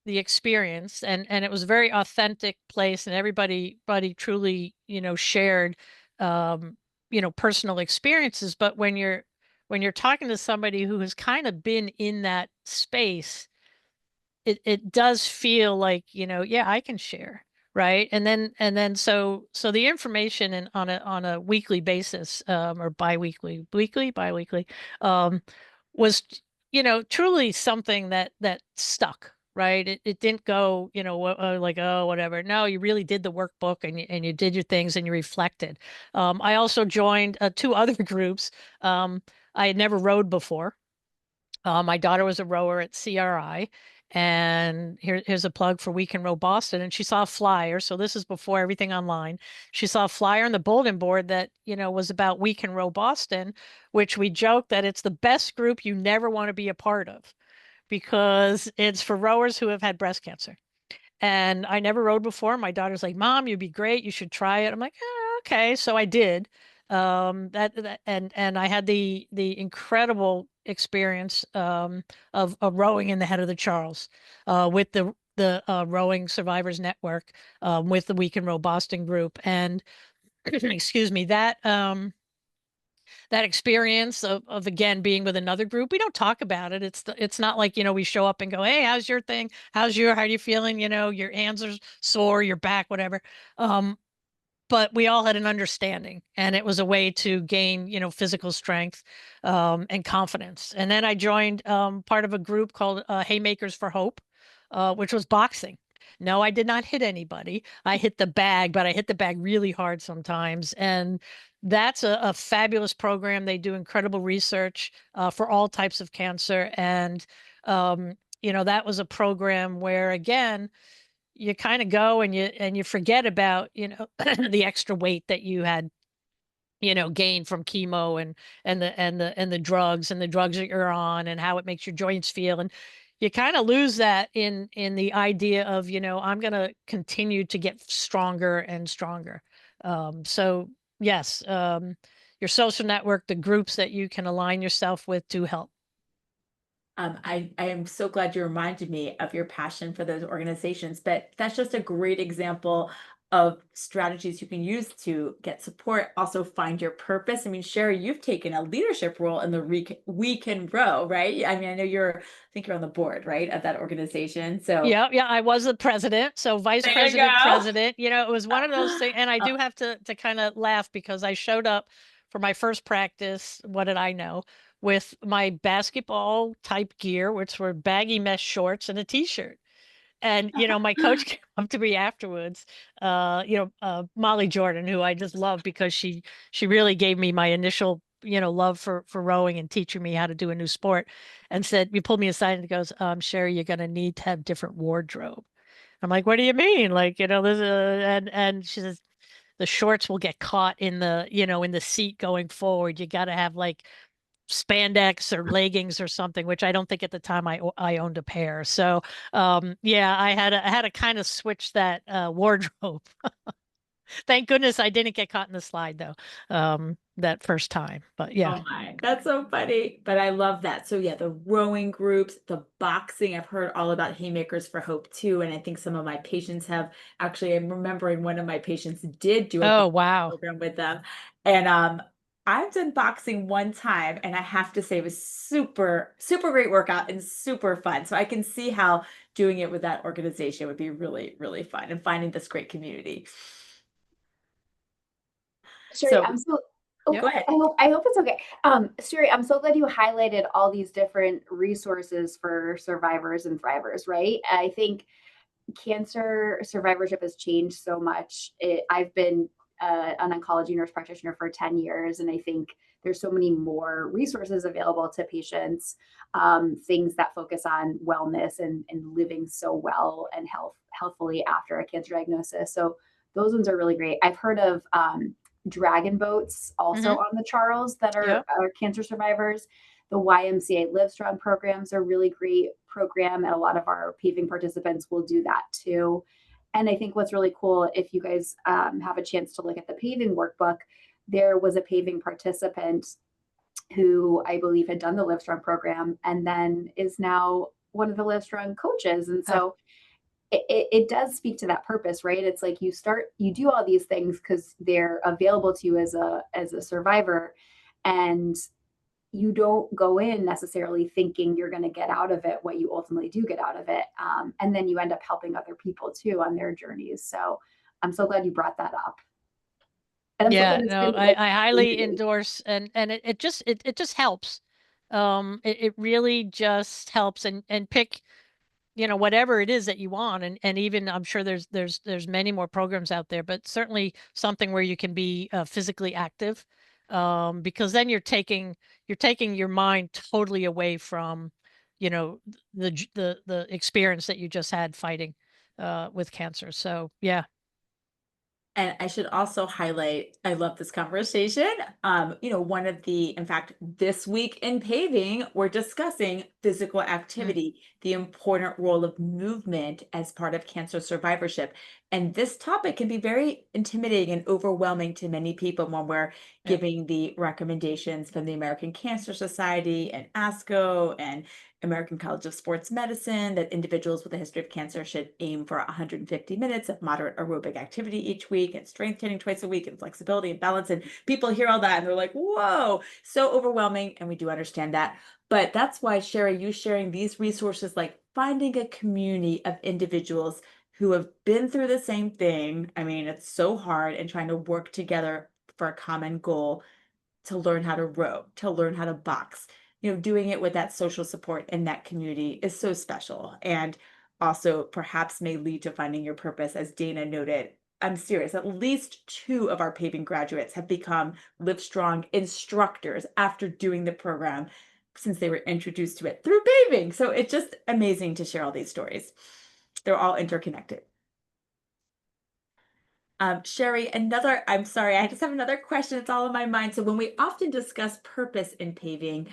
the experience, and it was a very authentic place, and everybody truly, shared, personal experiences. But when you're talking to somebody who has kind of been in that space, it does feel like, yeah, I can share. Right. And then so the information on a weekly basis, or biweekly, was, truly something that stuck. Right. It didn't go, like, oh, whatever. No, you really did the workbook, and you did your things, and you reflected. I also joined 2 other groups. I had never rowed before. My daughter was a rower at CRI, and here's a plug for We Can Row Boston. And she saw a flyer. So this is before everything online. She saw a flyer on the bulletin board that, was about We Can Row Boston, which we joked that it's the best group you never want to be a part of, because it's for rowers who have had breast cancer. And I never rowed before. My daughter's like, Mom, you'd be great. You should try it. I'm like, okay. So I did. And I had the incredible experience of rowing in the Head of the Charles, with the Rowing Survivors Network, with the We Can Row Boston group. And excuse me, that experience of again being with another group, we don't talk about it. It's not like, we show up and go, hey, how's your thing? How are you feeling? Your hands are sore, your back, whatever. But we all had an understanding, and it was a way to gain, physical strength, and confidence. And then I joined part of a group called Haymakers for Hope, which was boxing. No, I did not hit anybody. I hit the bag, but I hit the bag really hard sometimes. And that's a fabulous program. They do incredible research for all types of cancer. And, that was a program where, again, you kind of go and you forget about, the extra weight that you had gain from chemo and the drugs that you're on and how it makes your joints feel. And you kind of lose that in the idea of, I'm going to continue to get stronger and stronger. So yes, your social network, the groups that you can align yourself with do help. I am so glad you reminded me of your passion for those organizations, but that's just a great example of strategies you can use to get support, also find your purpose. I mean, Sherry, you've taken a leadership role in the We Can Row, right? I mean, I know I think you're on the board, right, of that organization. So Yeah, I was the president, so vice there you president, go. president, it was one of those things. And I do have to kind of laugh because I showed up for my first practice, what did I know, with my basketball type gear, which were baggy mesh shorts and a t-shirt. And, my coach came up to me afterwards, Molly Jordan, who I just love because she really gave me my initial, love for rowing and teaching me how to do a new sport, and said, you pulled me aside and goes, Sherry, you're going to need to have different wardrobe. I'm like, what do you mean? Like, this, and she says, the shorts will get caught in the, in the seat going forward. You got to have like spandex or leggings or something, which I don't think at the time I owned a pair. So yeah, I had to kind of switch that wardrobe. Thank goodness I didn't get caught in the slide though, that first time. But yeah. Oh my, that's so funny. But I love that. So yeah, the rowing groups, the boxing, I've heard all about Haymakers for Hope too. And I think some of my patients have actually, I'm remembering one of my patients did do a Oh, boxing wow. program with them. And I've done boxing one time and I have to say it was super, super great workout and super fun. So I can see how doing it with that organization would be really, really fun and finding this great community. Sherry, So I'm so go ahead. I hope it's okay. Sherry, I'm so glad you highlighted all these different resources for survivors and thrivers, right? I think cancer survivorship has changed so much. I've been an oncology nurse practitioner for 10 years, and I think there's so many more resources available to patients, things that focus on wellness and living so well and healthfully after a cancer diagnosis. So those ones are really great. I've heard of dragon boats also on the Charles that are cancer survivors. The YMCA Livestrong programs are really great program, and a lot of our paving participants will do that too. And I think what's really cool, if you guys have a chance to look at the paving workbook, there was a paving participant who I believe had done the Livestrong program and then is now one of the Livestrong coaches. And so it does speak to that purpose, right? It's like you do all these things because they're available to you as a survivor, and you don't go in necessarily thinking you're going to get out of it what you ultimately do get out of it. And then you end up helping other people too on their journeys. So I'm so glad you brought that up. And I'm so Yeah, glad it's no, been, I highly endorse, and it just helps. It really just helps, and pick, whatever it is that you want. And even I'm sure there's many more programs out there, but certainly something where you can be physically active, because then you're taking your mind totally away from, the experience that you just had fighting with cancer. So yeah. And I should also highlight, I love this conversation. In fact, this week in paving, we're discussing physical activity, the important role of movement as part of cancer survivorship. And this topic can be very intimidating and overwhelming to many people when we're giving the recommendations from the American Cancer Society and ASCO and American College of Sports Medicine that individuals with a history of cancer should aim for 150 minutes of moderate aerobic activity each week and strength training twice a week and flexibility and balance. And people hear all that and they're like, whoa, so overwhelming. And we do understand that. But that's why, Sherry, you sharing these resources, like finding a community of individuals who have been through the same thing. I mean, it's so hard, and trying to work together for a common goal to learn how to row, to learn how to box. Doing it with that social support in that community is so special, and also perhaps may lead to finding your purpose. As Dana noted, I'm serious, at least 2 of our paving graduates have become Livestrong instructors after doing the program, since they were introduced to it through paving. So it's just amazing to share all these stories. They're all interconnected. Sherry, I'm sorry, I just have another question. It's all in my mind. So when we often discuss purpose in paving,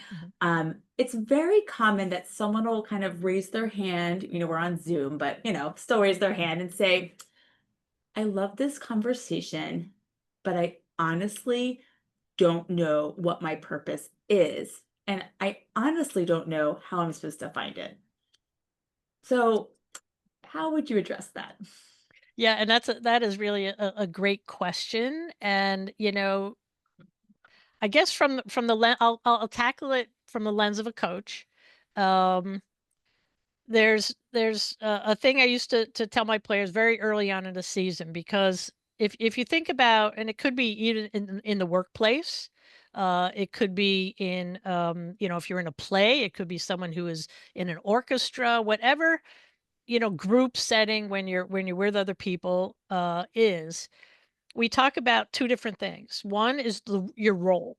it's very common that someone will kind of raise their hand, we're on Zoom, but still raise their hand and say, I love this conversation, but I honestly don't know what my purpose is. And I honestly don't know how I'm supposed to find it. So how would you address that? Yeah, and that is really a great question. And I guess from the lens, I'll tackle it from the lens of a coach. Um, there's a thing I used to tell my players very early on in the season, because if you think about, and it could be even in the workplace, it could be in if you're in a play, it could be someone who is in an orchestra, whatever group setting, when you're with other people, is we talk about two different things. One is your role,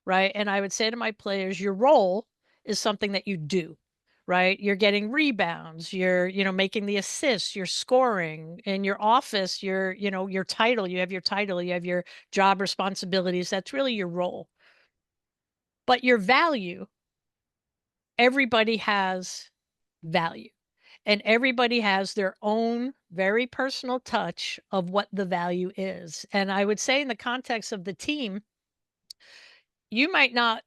right? And I would say to my players, your role is something that you do, right? You're getting rebounds, you're, making the assists, you're scoring in your office, your title, you have your title, you have your job responsibilities. That's really your role. But your value, everybody has value. And everybody has their own very personal touch of what the value is. And I would say, in the context of the team, you might not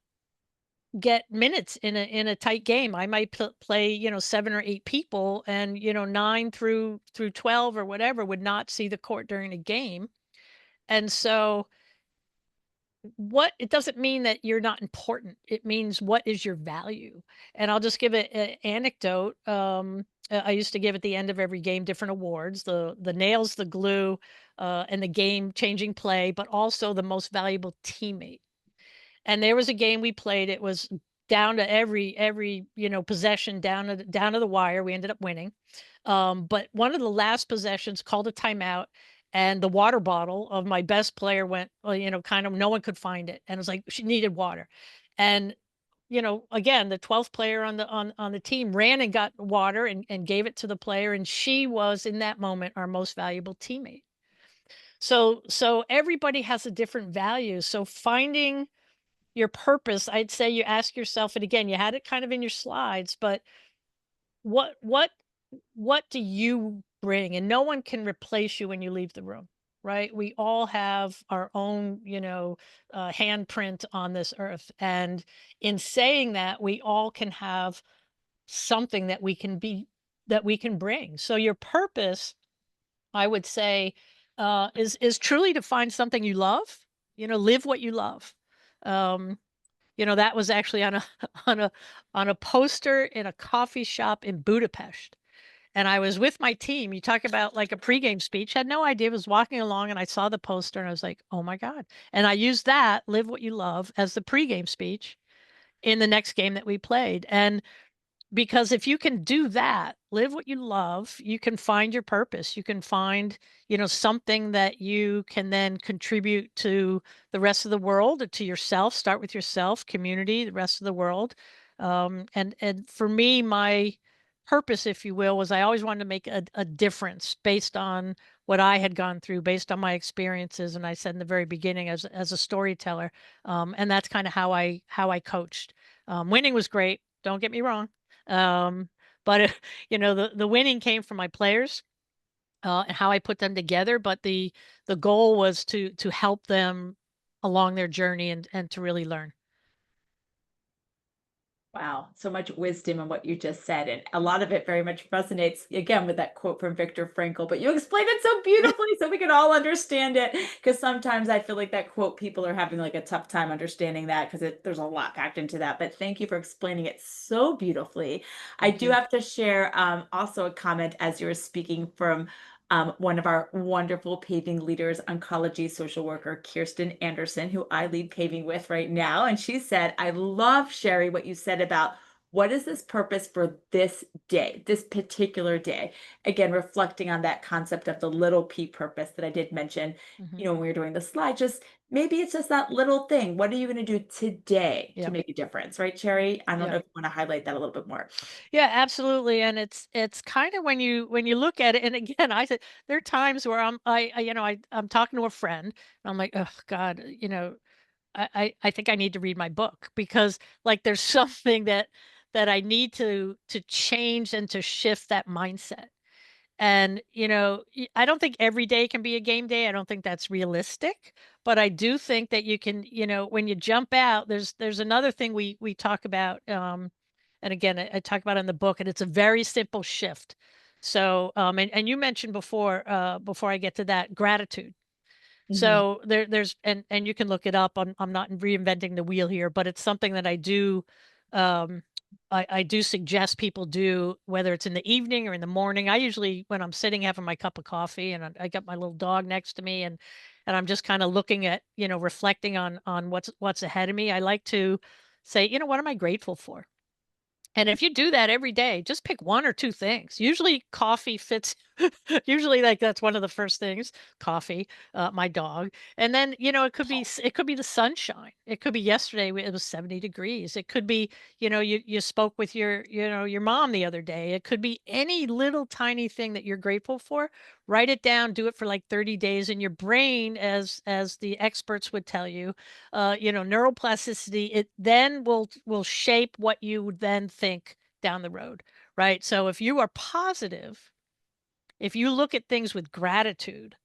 get minutes in a tight game. I might play, 7 or 8 people, and 9 through 12 or whatever would not see the court during a game. And so what it doesn't mean that you're not important. It means, what is your value? And I'll just give an anecdote. I used to give at the end of every game different awards: the nails, the glue, and the game changing play, but also the most valuable teammate. And there was a game we played, it was down to every, possession, down to the wire. We ended up winning. But one of the last possessions called a timeout, and the water bottle of my best player went, kind of, no one could find it. And it was like she needed water. And, again, the 12th player on the team ran and got water and gave it to the player. And she was, in that moment, our most valuable teammate. So everybody has a different value. So finding your purpose, I'd say you ask yourself, and again, you had it kind of in your slides, but what what what do you bring? And no one can replace you when you leave the room, right? We all have our own, handprint on this earth. And in saying that, we all can have something that we can bring. So your purpose, I would say, is truly to find something you love, live what you love. Um, that was actually on a on a on a poster in a coffee shop in Budapest. And I was with my team. You talk about like a pregame speech. Had no idea. Was walking along and I saw the poster and I was like, "Oh my God." And I used that, "Live what you love," as the pregame speech in the next game that we played. And because if you can do that, live what you love, you can find your purpose. You can find, something that you can then contribute to the rest of the world, or to yourself. Start with yourself, community, the rest of the world. And for me, my purpose, if you will, was I always wanted to make a difference based on what I had gone through, based on my experiences. And I said in the very beginning, as a storyteller, and that's kind of how I coached. Winning was great. Don't get me wrong. Um, but the winning came from my players, and how I put them together. But the goal was to help them along their journey, and to really learn. Wow, so much wisdom in what you just said. And a lot of it very much resonates again with that quote from Viktor Frankl, but you explained it so beautifully so we can all understand it. Because sometimes I feel like that quote, people are having like a tough time understanding that, because there's a lot packed into that. But thank you for explaining it so beautifully. I Thank do you. have to share also a comment as you were speaking from one of our wonderful paving leaders, oncology social worker, Kirsten Anderson, who I lead paving with right now. And she said, I love, Sherry, what you said about what is this purpose for this day, this particular day? Again, reflecting on that concept of the little p purpose that I did mention, Mhm. when we were doing the slide, just maybe it's just that little thing. What are you going to do today to Yep. make a difference, right, Cherry? I don't know Yep. if you want to highlight that a little bit more. Yeah, absolutely. And it's kind of when you look at it, and again, I said there are times where I'm talking to a friend and I'm like, oh God, I think I need to read my book because like there's something that I need to change and to shift that mindset. And, I don't think every day can be a game day. I don't think that's realistic, but I do think that you can, when you jump out, there's another thing we talk about. And again, I talk about in the book, and it's a very simple shift. So, and you mentioned before I get to that, gratitude. Mhm. So there's and you can look it up. I'm not reinventing the wheel here, but it's something that I do. Um, I do suggest people do, whether it's in the evening or in the morning. I usually, when I'm sitting having my cup of coffee and I got my little dog next to me, and I'm just kind of looking at, reflecting on what's ahead of me. I like to say, what am I grateful for? And if you do that every day, just pick 1 or 2 things. Usually coffee fits usually, like, that's one of the first things, coffee, my dog. And then, it could be the sunshine. It could be yesterday, it was 70 degrees. It could be, you spoke with your mom the other day. It could be any little tiny thing that you're grateful for. Write it down, do it for, like, 30 days, and your brain, as the experts would tell you, neuroplasticity, it then will shape what you would then think down the road, right? So if you are positive, if you look at things with gratitude,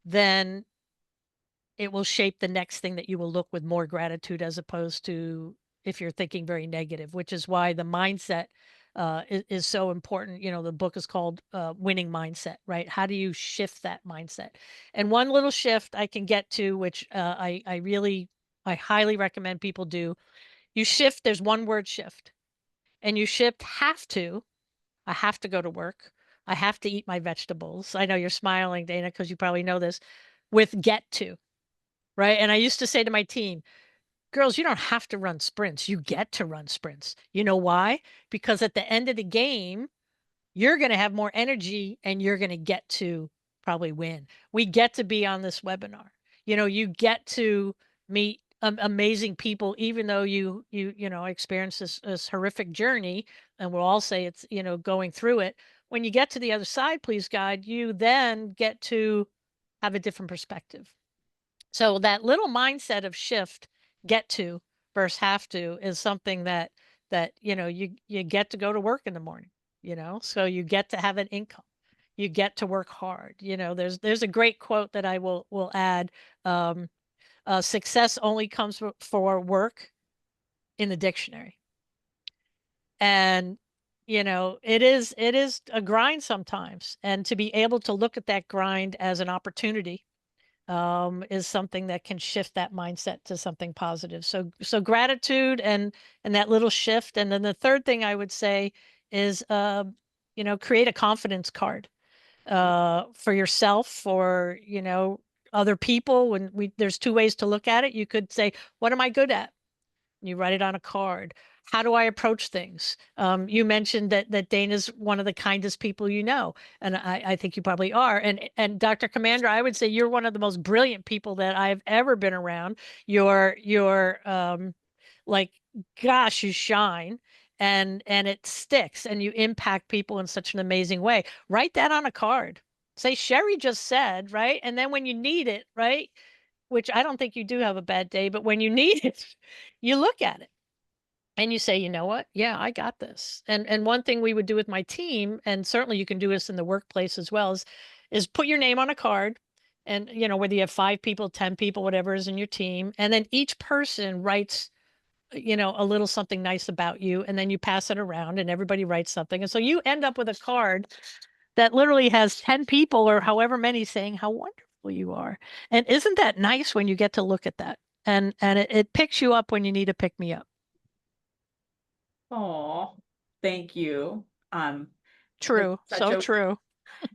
then it will shape the next thing that you will look with more gratitude, as opposed to if you're thinking very negative, which is why the mindset is so important. The book is called Winning Mindset, right? How do you shift that mindset? And one little shift I can get to, which I highly recommend people do. You shift, there's one word shift, and you shift have to. I have to go to work. I have to eat my vegetables. I know you're smiling, Dana, because you probably know this, with get to, right? And I used to say to my team, girls, you don't have to run sprints. You get to run sprints. You know why? Because at the end of the game, you're going to have more energy and you're going to get to probably win. We get to be on this webinar. You get to meet amazing people, even though you experience this horrific journey, and we'll all say it's, going through it. When you get to the other side, please God, you then get to have a different perspective. So that little mindset of shift, get to versus have to, is something that you get to go to work in the morning, so you get to have an income, you get to work hard. There's a great quote that I will add. um, Success only comes for work in the dictionary. And it is a grind sometimes, and to be able to look at that grind as an opportunity is something that can shift that mindset to something positive. So gratitude and that little shift. And then the third thing I would say is, create a confidence card for yourself, for, other people. There's 2 ways to look at it. You could say, what am I good at? You write it on a card. How do I approach things? You mentioned that Dana's one of the kindest people you know, and I think you probably are. And Dr. Commander, I would say you're one of the most brilliant people that I've ever been around. You're like, gosh, you shine, and it sticks, and you impact people in such an amazing way. Write that on a card. Say, Sherry just said, right? And then when you need it, right? Which I don't think you do have a bad day, but when you need it, you look at it and you say, you know what? Yeah, I got this. And one thing we would do with my team, and certainly you can do this in the workplace as well, is put your name on a card. And whether you have 5 people, 10 people, whatever is in your team, and then each person writes, a little something nice about you, and then you pass it around and everybody writes something. And so you end up with a card that literally has 10 people or however many saying how wonderful you are. And isn't that nice when you get to look at that? And it picks you up when you need to pick me up. Oh, thank you. This is True. such So a true.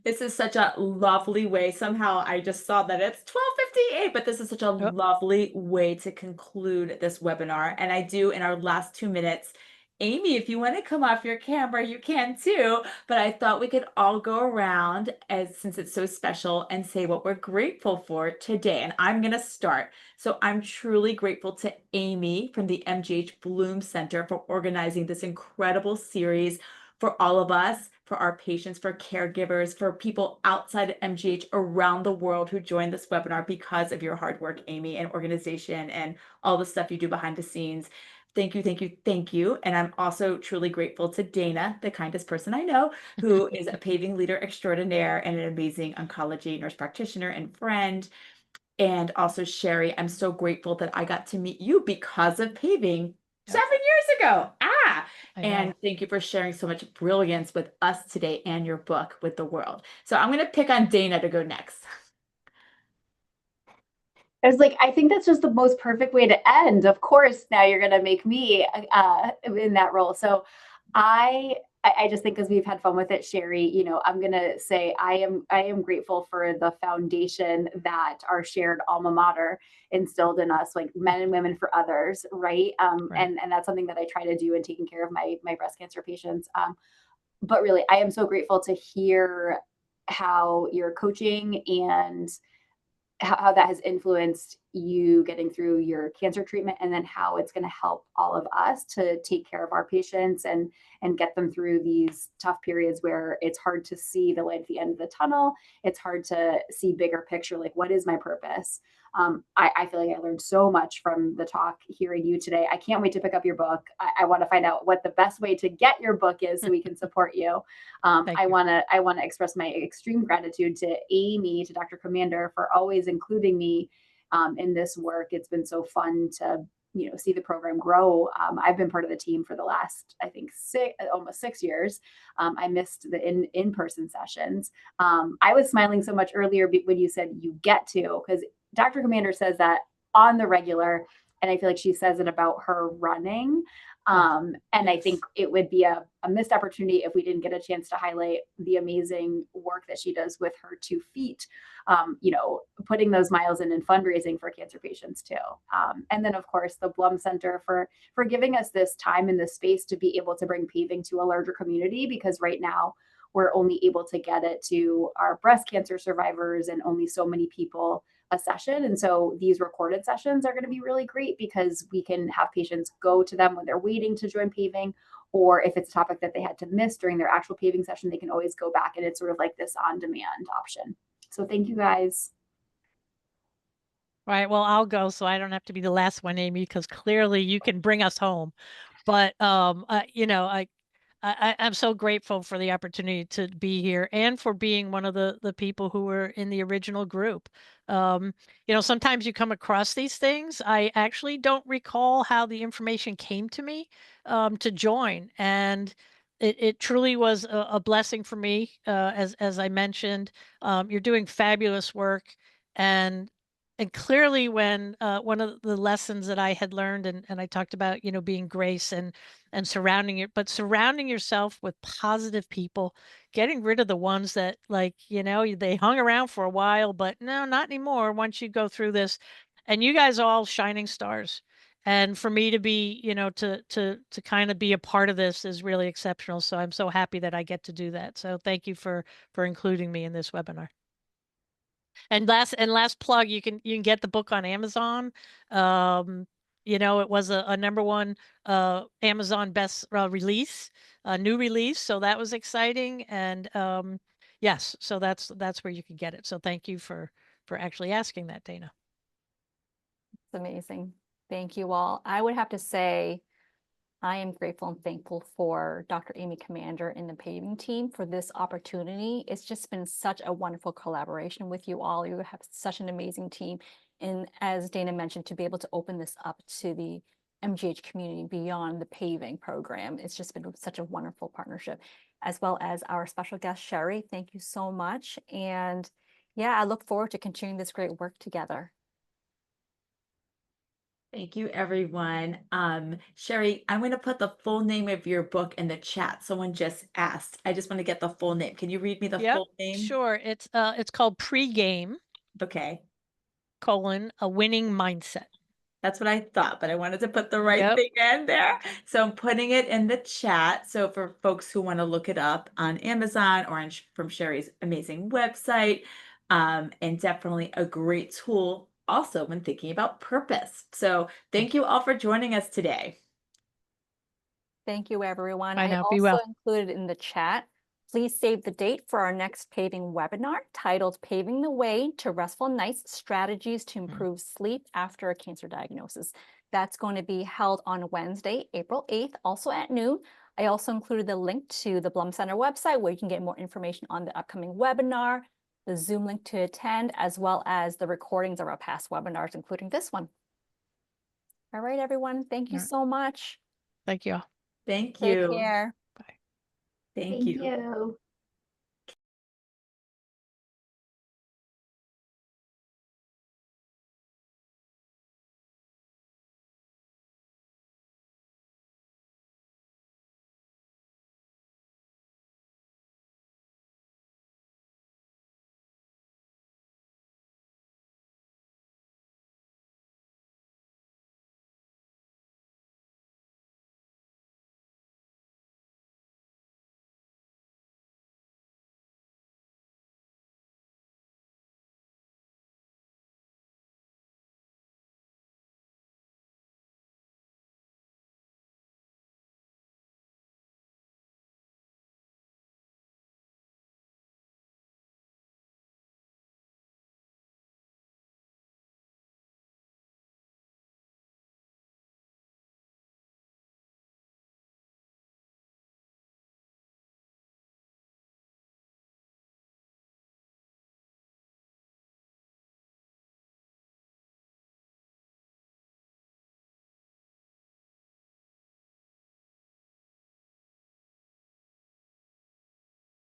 This is such a lovely way. Somehow I just saw that it's 12:58, but this is such a Yep. lovely way to conclude this webinar. And I do, in our last 2 minutes, Amy, if you want to come off your camera, you can too. But I thought we could all go around, as since it's so special, and say what we're grateful for today. And I'm going to start. So I'm truly grateful to Amy from the MGH Blum Center for organizing this incredible series for all of us, for our patients, for caregivers, for people outside of MGH around the world who joined this webinar because of your hard work, Amy, and organization and all the stuff you do behind the scenes. Thank you, thank you, thank you. And I'm also truly grateful to Dana, the kindest person I know, who is a paving leader extraordinaire and an amazing oncology nurse practitioner and friend. And also Sherry, I'm so grateful that I got to meet you because of paving 7 years ago. And thank you for sharing so much brilliance with us today and your book with the world. So I'm going to pick on Dana to go next. I was like, I think that's just the most perfect way to end. Of course, now you're going to make me in that role. So I just think, because we've had fun with it, Sherry, you know, I'm going to say I am grateful for the foundation that our shared alma mater instilled in us, like men and women for others, right? Right. And that's something that I try to do in taking care of my breast cancer patients. But really, I am so grateful to hear how your coaching and how that has influenced you getting through your cancer treatment, and then how it's going to help all of us to take care of our patients and get them through these tough periods where it's hard to see the light at the end of the tunnel. It's hard to see bigger picture, like, what is my purpose? I feel like I learned so much from the talk hearing you today. I can't wait to pick up your book. I want to find out what the best way to get your book is so we can support you. I want to express my extreme gratitude to Amy, to Dr. Commander, for always including me in this work. It's been so fun to see the program grow. I've been part of the team for the last, I think, almost 6 years. I missed the in-person sessions. I was smiling so much earlier when you said you get to, because Dr. Commander says that on the regular, and I feel like she says it about her running. And I think it would be a missed opportunity if we didn't get a chance to highlight the amazing work that she does with her 2 feet, putting those miles in and fundraising for cancer patients too. And then, of course, the Blum Center for giving us this time and this space to be able to bring paving to a larger community, because right now we're only able to get it to our breast cancer survivors and only so many people a session. And so these recorded sessions are going to be really great, because we can have patients go to them when they're waiting to join paving, or if it's a topic that they had to miss during their actual paving session, they can always go back, and it's sort of like this on-demand option. So thank you, guys. Right. Well, I'll go so I don't have to be the last one, Amy, because clearly you can bring us home. But I'm so grateful for the opportunity to be here and for being one of the people who were in the original group. Sometimes you come across these things. I actually don't recall how the information came to me to join, and it truly was a blessing for me. As I mentioned, you're doing fabulous work, and clearly when one of the lessons that I had learned, and I talked about, being grace and surrounding yourself with positive people, getting rid of the ones that, like, they hung around for a while, but no, not anymore once you go through this. And you guys are all shining stars. And for me to be, to kind of be a part of this is really exceptional. So I'm so happy that I get to do that. So thank you for including me in this webinar. And last plug, you can get the book on Amazon. It was a number one Amazon best release, new release, so that was exciting. And yes, so that's where you can get it. So thank you for actually asking that, Dana. It's amazing. Thank you all. I would have to say I am grateful and thankful for Dr. Amy Commander and the paving team for this opportunity. It's just been such a wonderful collaboration with you all. You have such an amazing team. And as Dana mentioned, to be able to open this up to the MGH community beyond the paving program, it's just been such a wonderful partnership, as well as our special guest, Sherry. Thank you so much. And yeah, I look forward to continuing this great work together. Thank you, everyone. Sherry, I'm going to put the full name of your book in the chat. Someone just asked. I just want to get the full name. Can you read me the Yep, full name? sure. It's called Pre-Game, Okay. A Winning Mindset. That's what I thought, but I wanted to put the right Yep. thing in there. So I'm putting it in the chat. So for folks who want to look it up on Amazon or on, from Sherry's amazing website, and definitely a great tool also when thinking about purpose. So thank you all for joining us today. Thank you, everyone. Bye I now. Be also well. included in the chat, please save the date for our next paving webinar titled Paving the Way to Restful Nights, Strategies to Improve Sleep After a Cancer Diagnosis. That's going to be held on Wednesday, April 8th, also at noon. I also included the link to the Blum Center website where you can get more information on the upcoming webinar, the Zoom link to attend, as well as the recordings of our past webinars, including this one. All right, everyone. Thank you All right. so much. Thank you all. Thank Take you. care. Bye. Thank Thank you. you.